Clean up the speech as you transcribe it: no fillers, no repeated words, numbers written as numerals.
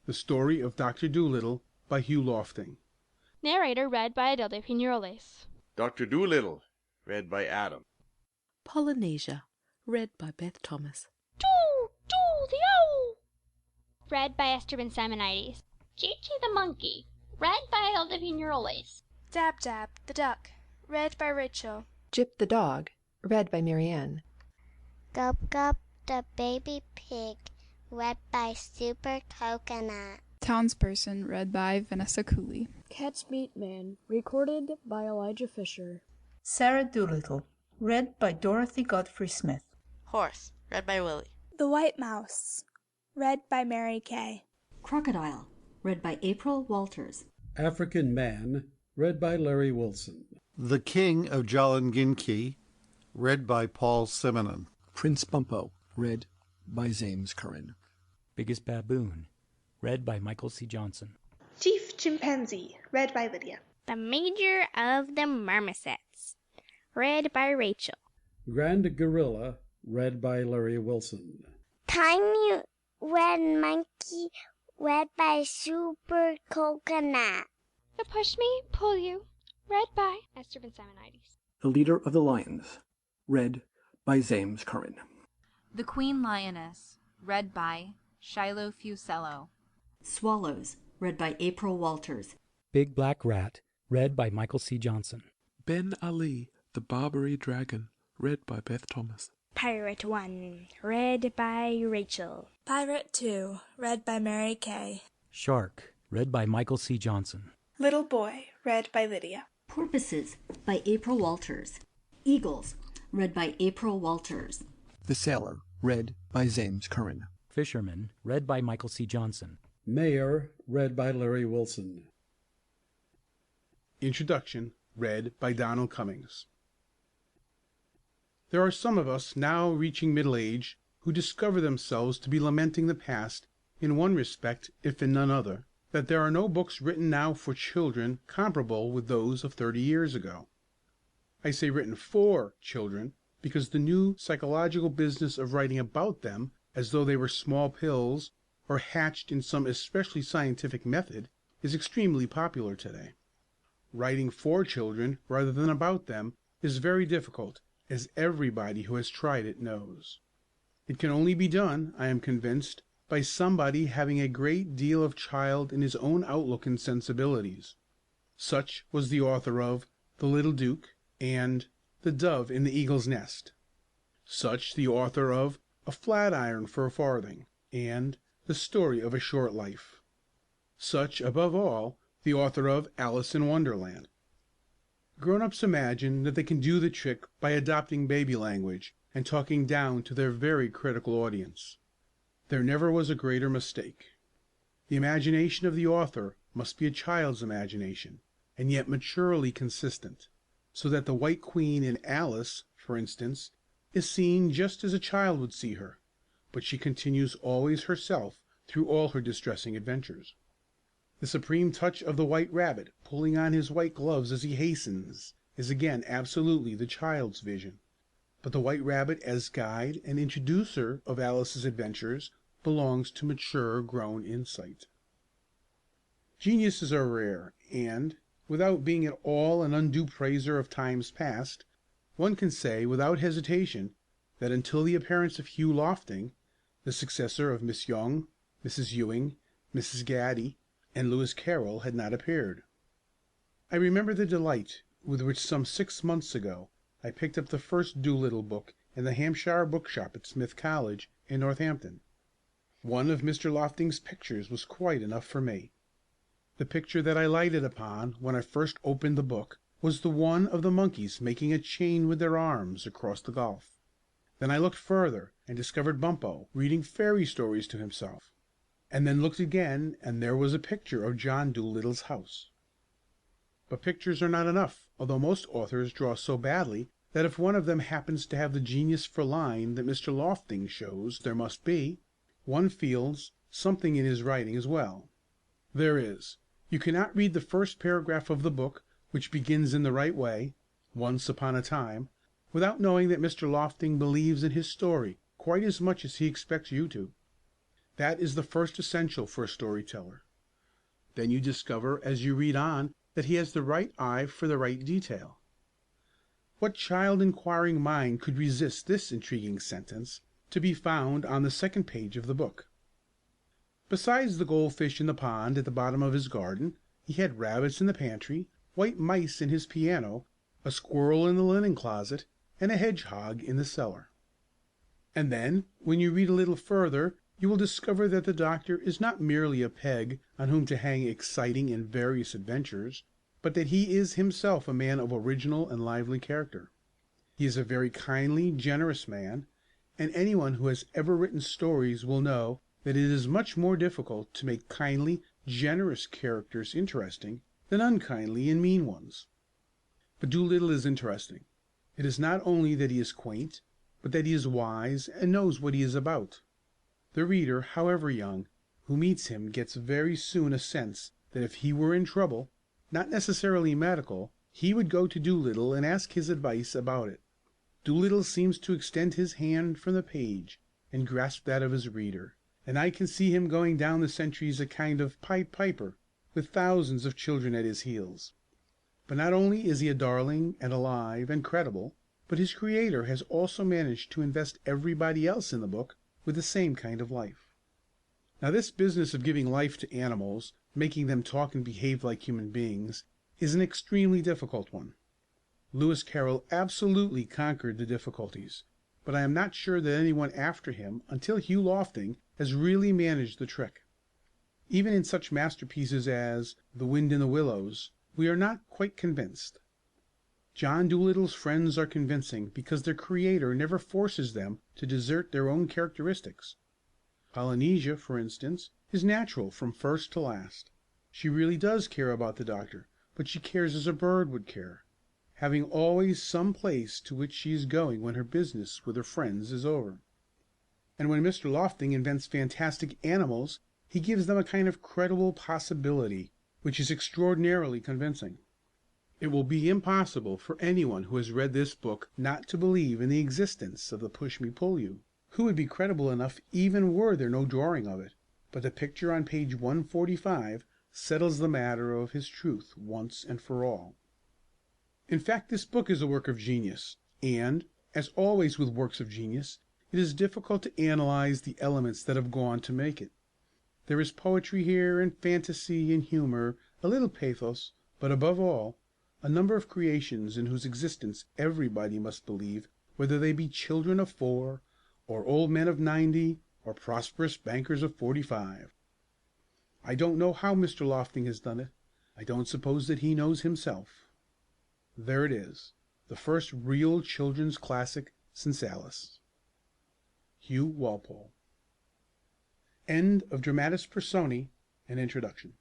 The Story of Dr. Dolittle by Hugh Lofting. Narrator read by Adele Piñeroles. Dr. Dolittle, read by Adam. Polynesia, read by Beth Thomas. The owl, read by Esteban Simonides. Chi-Chi the monkey, read by Adele Piñeroles. Dab Dab the duck, read by Rachel. Jip the dog, read by Marianne. Gup Gup the baby pig, read by Super Coconut. Townsperson, read by Vanessa Cooley. Cat's Meat Man, recorded by Elijah Fisher. Sarah Dolittle, read by Dorothy Godfrey Smith. Horse, read by Willie. The White Mouse, read by Mary Kay. Crocodile, read by April Walters. African Man, read by Larry Wilson. The King of Jolliginki, read by Paul Simonon. Prince Bumpo, read by James Curran. Biggest Baboon, read by Michael C. Johnson. Chief Chimpanzee, read by Lydia. The Major of the Marmosets, read by Rachel. Grand Gorilla, read by Larry Wilson. Tiny Red Monkey, read by Super Coconut. The Push Me, Pull You, read by Esteban Simonides. The Leader of the Lions, read by James Curran. The Queen Lioness, read by Shiloh Fusello. Swallows, read by April Walters. Big Black Rat, read by Michael C. Johnson. Ben Ali, the Barbary Dragon, read by Beth Thomas. Pirate 1, read by Rachel. Pirate 2, read by Mary Kay. Shark, read by Michael C. Johnson. Little Boy, read by Lydia. Porpoises, by April Walters. Eagles, read by April Walters. The Sailor, read by James Curran. Fisherman, read by Michael C. Johnson. Mayor, read by Larry Wilson. Introduction, read by Donald Cummings. There are some of us now reaching middle age who discover themselves to be lamenting the past in one respect, if in none other, that there are no books written now for children comparable with those of 30 years ago. I say written for children because the new psychological business of writing about them as though they were small pills or hatched in some especially scientific method is extremely popular today. Writing for children rather than about them is very difficult, as everybody who has tried it knows. It can only be done, I am convinced, by somebody having a great deal of child in his own outlook and sensibilities. Such was the author of The Little Duke and The Dove in the Eagle's Nest. Such the author of A Flatiron for a Farthing and The Story of a Short Life. Such, above all, the author of Alice in Wonderland. Grown-ups imagine that they can do the trick by adopting baby language and talking down to their very critical audience. There never was a greater mistake. The imagination of the author must be a child's imagination, and yet maturely consistent, so that the White Queen in Alice, for instance, is seen just as a child would see her, but she continues always herself through all her distressing adventures. The supreme touch of the White Rabbit pulling on his white gloves as he hastens is again absolutely the child's vision, but the White Rabbit as guide and introducer of Alice's adventures belongs to mature grown insight. Geniuses are rare, and, without being at all an undue praiser of times past, one can say without hesitation that until the appearance of Hugh Lofting, the successor of Miss Young, Mrs. Ewing, Mrs. Gaddy, and Lewis Carroll had not appeared. I remember the delight with which some 6 months ago I picked up the first Dolittle book in the Hampshire bookshop at Smith College in Northampton. One of Mr. Lofting's pictures was quite enough for me. The picture that I lighted upon when I first opened the book was the one of the monkeys making a chain with their arms across the gulf. Then I looked further and discovered Bumpo reading fairy stories to himself, and then looked again, and there was a picture of John Dolittle's house. But pictures are not enough, although most authors draw so badly that if one of them happens to have the genius for line that Mr. Lofting shows there must be, one feels something in his writing as well. There is. You cannot read the first paragraph of the book, which begins in the right way, once upon a time, without knowing that Mr. Lofting believes in his story quite as much as he expects you to. That is the first essential for a storyteller. Then you discover as you read on that he has the right eye for the right detail. What child inquiring mind could resist this intriguing sentence, to be found on the second page of the book? Besides the goldfish in the pond at the bottom of his garden, he had rabbits in the pantry, white mice in his piano, a squirrel in the linen closet, and a hedgehog in the cellar. And then, when you read a little further, you will discover that the doctor is not merely a peg on whom to hang exciting and various adventures, but that he is himself a man of original and lively character. He is a very kindly, generous man, and anyone who has ever written stories will know that it is much more difficult to make kindly, generous characters interesting than unkindly and mean ones. But Dolittle is interesting. It is not only that he is quaint, but that he is wise and knows what he is about. The reader, however young, who meets him gets very soon a sense that if he were in trouble, not necessarily medical, he would go to Dolittle and ask his advice about it. Dolittle seems to extend his hand from the page and grasp that of his reader, and I can see him going down the centuries a kind of Pied Piper, with thousands of children at his heels. But not only is he a darling and alive and credible, but his creator has also managed to invest everybody else in the book with the same kind of life. Now this business of giving life to animals, making them talk and behave like human beings, is an extremely difficult one. Lewis Carroll absolutely conquered the difficulties, but I am not sure that anyone after him until Hugh Lofting has really managed the trick. Even in such masterpieces as The Wind in the Willows, we are not quite convinced. John Dolittle's friends are convincing because their creator never forces them to desert their own characteristics. Polynesia, for instance, is natural from first to last. She really does care about the doctor, but she cares as a bird would care, having always some place to which she is going when her business with her friends is over. And when Mr. Lofting invents fantastic animals, he gives them a kind of credible possibility which is extraordinarily convincing. It will be impossible for anyone who has read this book not to believe in the existence of the Push-Me-Pull-You, who would be credible enough even were there no drawing of it, but the picture on page 145 settles the matter of his truth once and for all. In fact, this book is a work of genius, and, as always with works of genius, it is difficult to analyze the elements that have gone to make it. There is poetry here, and fantasy, and humor, a little pathos, but above all, a number of creations in whose existence everybody must believe, whether they be children of 4, or old men of 90, or prosperous bankers of 45. I don't know how Mr. Lofting has done it. I don't suppose that he knows himself. There it is, the first real children's classic since Alice. Hugh Walpole. End of Dramatis Personae, an introduction.